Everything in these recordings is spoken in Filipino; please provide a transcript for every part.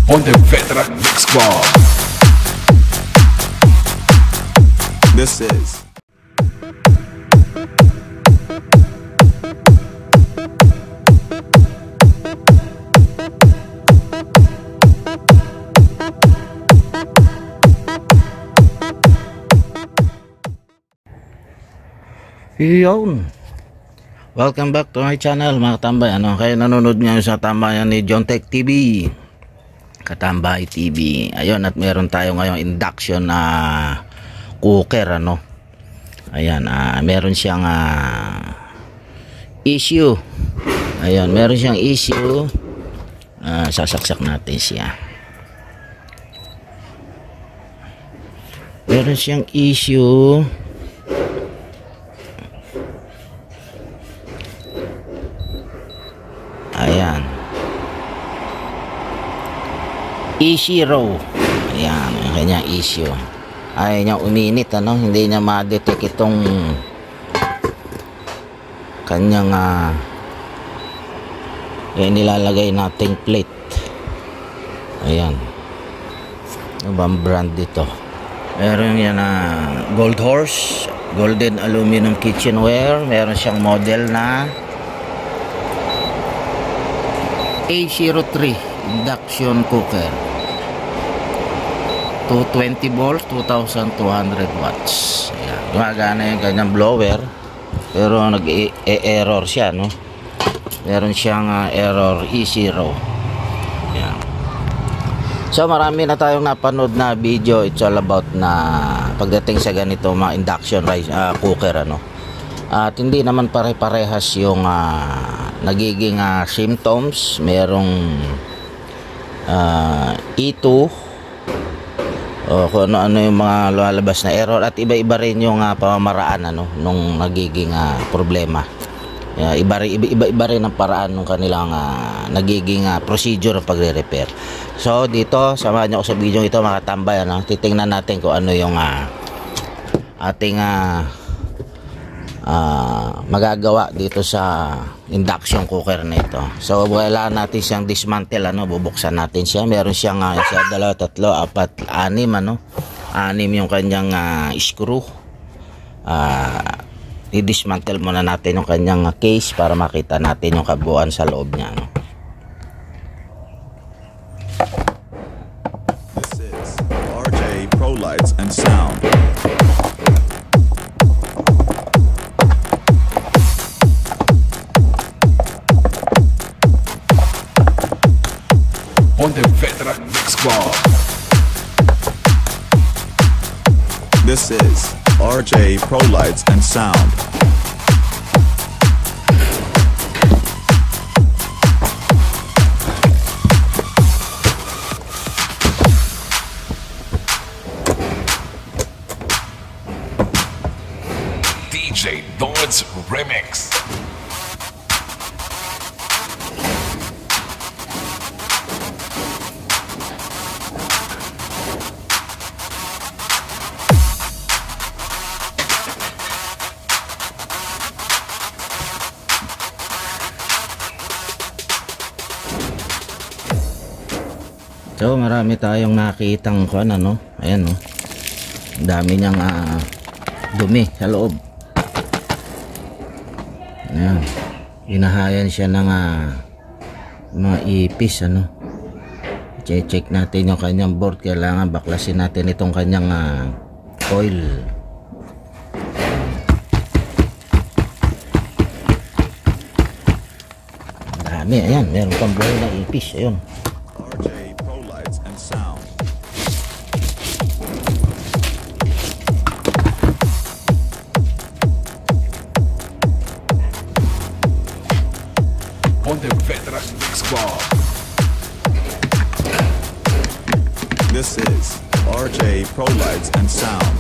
Pontevedra Mix Club. This is Yun. Welcome back to my channel mga katambay. Kayo nanonood ngayon sa tambayan ni John Tech TV, Katambay TV. Ayun, at meron tayo ngayong induction na cooker. Ayan, meron siyang issue. Ayun, meron siyang issue. Sasaksak natin siya. Meron siyang issue. Ayan, E0. Ayan, yung kanyang issue. Ayaw niya uminit, hindi niya ma-detect itong kanyang yung nilalagay nating plate. Ayan, ano bang brand dito? Meron yan Gold Horse, Golden Aluminum Kitchenware. Meron siyang model na A03 induction cooker, 220 volts, 2200 watts. Ayan, gumagana yung kanyang blower, pero nag-error siya, meron siyang error E0. Ayan. So marami na tayong napanood na video. It's all about na pagdating sa ganito mga induction rice cooker, at hindi naman pare-parehas yung nagiging symptoms. Merong E2 o kung ano yung mga lumalabas na error, at iba-iba rin yung pamamaraan nung nagiging problema. Iba-iba rin ang paraan ng kanilang nagiging procedure pagre-repair. So dito, samahan niyo ako sa video ito mga katambay. Titingnan natin kung ano yung ating magagawa dito sa induction cooker na ito. So kailangan natin siyang dismantle, bubuksan natin siya. Meron siyang 1, 2, 3, 4, 5, 6 yung kanyang screw. I-dismantle muna natin yung kanyang case para makita natin yung kabuuan sa loob niya. This is RJ Pro Lights and Sound. Pontevedra Mix Club. This is RJ Pro Lights and Sound. DJ Dodds Remix. So marami tayong nakitang ayan, dami niyang dumi sa loob. Ayan, inahayan siya ng mga ipis. I-check natin yung kanyang board. Kailangan baklasin natin itong kanyang coil. Dami, ayan, meron pang buhay na ipis. Ayun, Pontevedra Mix Club. This is RJ Pro Lights and Sound.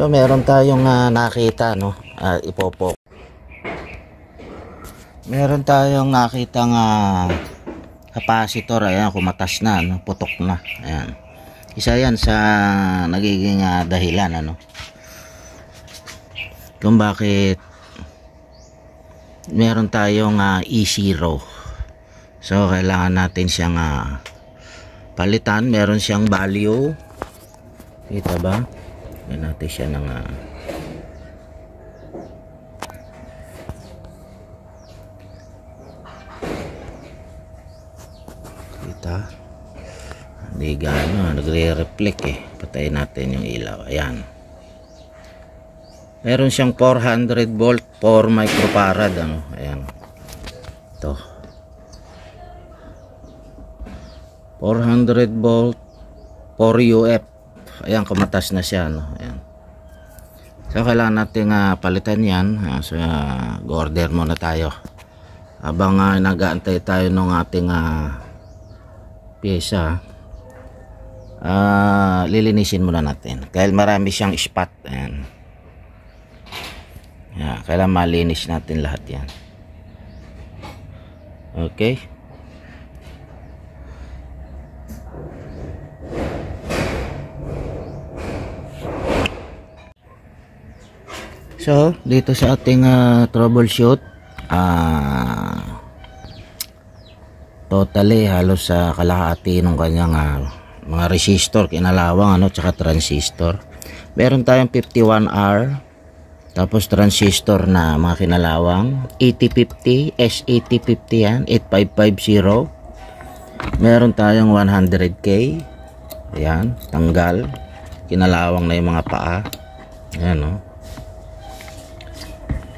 so meron tayong nakita, ipopok. Meron tayong nakitang capacitor. Ayan, kumatas na, putok na. Ayan, Isa yan sa nagiging dahilan ano kung bakit meron tayong E0. So kailangan natin siyang palitan. Meron siyang value, kita ba? Yan natin siya ng kita. Hindi gaano, nagre-reflect patayin natin yung ilaw. Ayan, meron siyang 400 volt 4 microfarad ano. Ayan, ito 400 volt 4 UF. Ayan, kumatas na siya no. Ayan, so kailangan natin palitan yan. So order muna tayo habang nag-aantay tayo ng ating pyesa. Lilinisin muna natin dahil marami siyang spot. Ayan, kailangan malinis natin lahat yan. Okay, so dito sa ating troubleshoot, totally halos sa kalahati ng kanyang mga resistor, kinalawang ano, tsaka transistor. Meron tayong 51R, tapos transistor na mga kinalawang 8050, S8050 yan, 8550. Meron tayong 100K, ayan, tanggal, kinalawang na yung mga paa. Ayan o.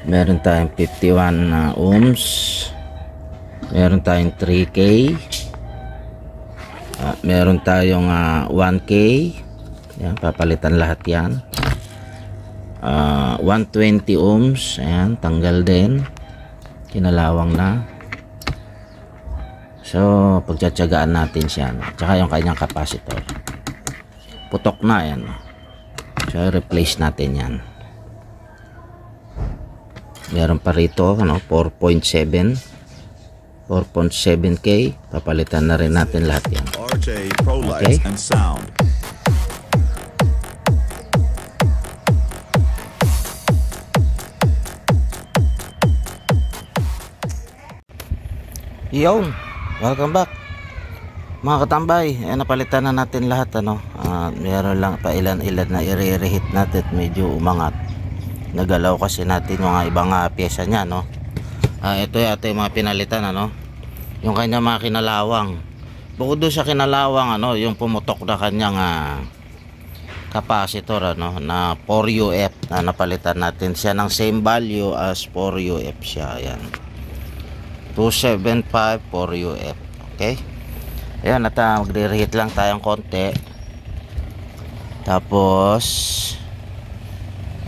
Meron tayong 51 ohms. Meron tayong 3K. Meron tayong 1K. Ayan, papalitan lahat yan. 120 ohms. Ayan, tanggal din. Kinalawang na. So, pagtsatsagaan natin siya. Tsaka yung kanyang capacitor. Putok na yan. So, replace natin yan. Meron pa rito, ano, 4.7. 4.7K, papalitan na rin natin lahat yan. RJ Pro Lights and Sound. Yo, welcome back mga katambay. Napalitan na natin lahat ano. Meron lang pa ilan-ilan na i-reheat natin, medyo umangat, nagalaw kasi natin yung ibang pyesa niya no. Ito yung mga pinalitan ano, yung kanya mga kinalawang. Bukod doon sa kinalawang ano, yung pumutok na kanyang capacitor ano, na 4UF na napalitan natin siya ng same value as 4UF siya. Ayan, 275 4UF. Okay, ayan, at magre-reheat lang tayong konti, tapos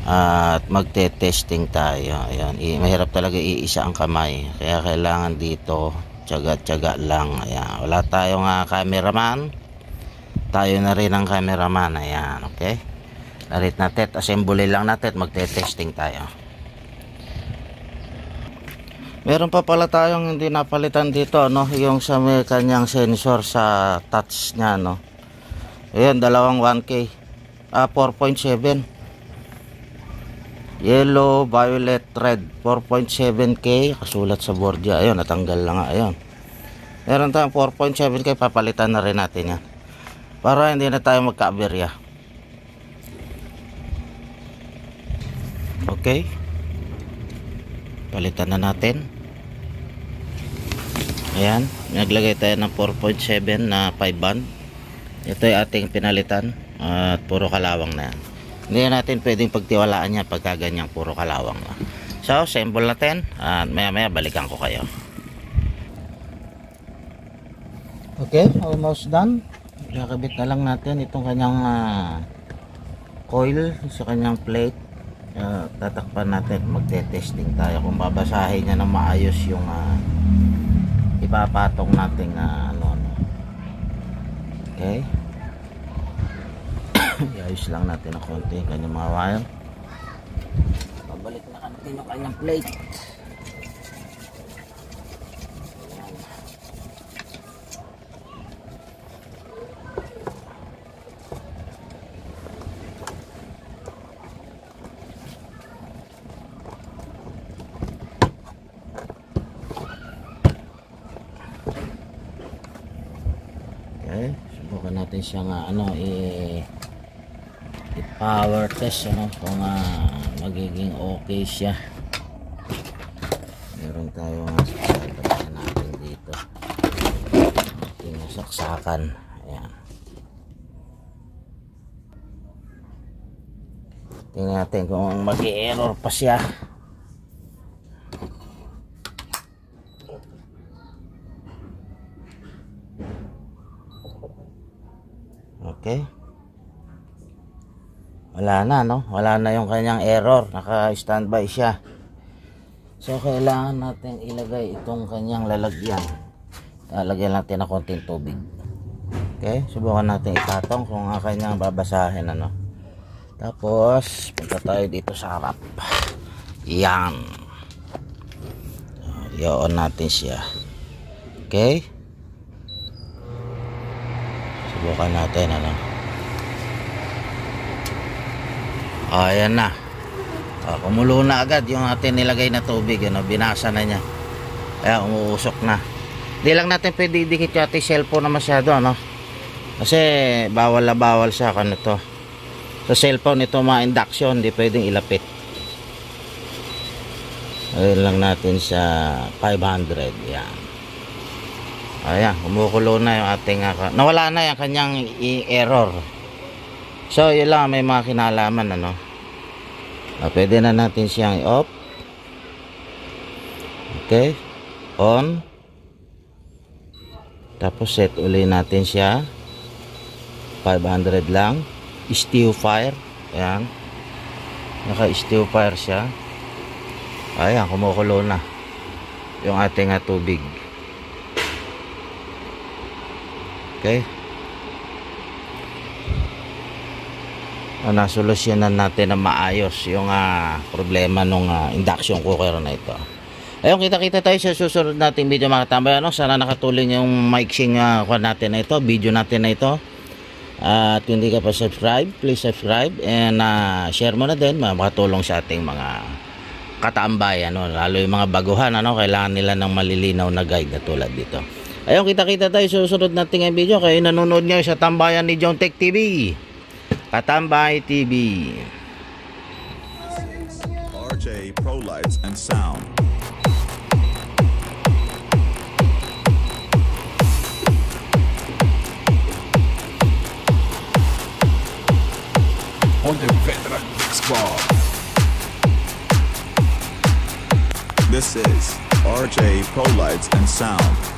at magte-testing tayo. Ayan, mahirap talaga iisa ang kamay, kaya kailangan dito tiyaga-tiyaga lang. Ayan, wala tayong cameraman, tayo na rin ang cameraman. Ayan, okay, narit natin, assembly lang natin, magte-testing tayo. Meron pa pala tayong hindi napalitan dito no, yung sa may kanyang sensor sa touch nya no. Ayan, dalawang 1K, 4.7 yellow, violet, red, 4.7K, kasulat sa board ya. Ayun, natanggal lang nga. Ayun, meron tayong 4.7K, papalitan na rin natin yan para hindi na tayo magka-aberya. Okay, palitan na natin. Ayan, naglagay tayo ng 4.7 na 5 band. Ito yung ating pinalitan at puro kalawang na yan. Hindi natin pwedeng pagtiwalaan niya pagka ganyang puro kalawang na. So, assemble natin at maya maya balikan ko kayo. Okay, almost done. Kakabit na lang natin itong kanyang coil sa kanyang plate. Tatakpan natin, magte-testing tayo kung babasahin niya na maayos yung ipapatong nating ano. Okay, ayos lang natin ng konti yung kanyang mga wire. Pabalik na natin yung kanyang plate. natin siyang i-power test kung magiging okay siya. Meron tayo saksakan natin dito, ating saksakan. Ayan, tingnan natin kung mag-error pa siya. Okay, wala na, wala na yung kanyang error, naka-standby siya. So kailangan natin ilagay itong kanyang lalagyan. Lalagyan natin ng konting tubig. Okay, subukan natin itatong kung ang kanyang babasahin. Tapos punta tayo dito sa harap. Yan, i-on natin siya. Okay, subukan natin. Ayan na. Kumulo na agad yung atin nilagay na tubig. Binasa na niya. Kaya umuusok na. Hindi lang natin pwede idikit yung ating cellphone na masyado. Kasi bawal na bawal siya. Sa cellphone ito mga induction, hindi pwedeng ilapit. Ayun lang natin sa 500. Yan. Ayan, kumukulo na yung ating nawala na yung kanyang error. So yun lang, may mga kinalaman. Pwede na natin siyang i-off. Okay, on. Tapos set uli natin siya 500 lang. Stew fire. Ayan, naka stew fire siya. Ayan, kumukulo na yung ating tubig. Okay, nasolusyonan natin na maayos yung problema ng induction cooker na ito. Ayun, kita-kita tayo sa susunod nating video mga katambay. Sana nakatulong yung mixing natin na ito, video natin na ito. At kung hindi ka pa subscribe, please subscribe and share mo na din, makatulong sa ating mga katambay, lalo yung mga baguhan, kailangan nila ng malilinaw na guide na tulad dito. Ayun, kita-kita tayo sa susunod nating video. Kayo nanonood nyo sa tambayan ni John Tech TV, Katambay TV. RJ Pro Lights and Sound. On the veteran Squad. This is RJ Pro Lights and Sound.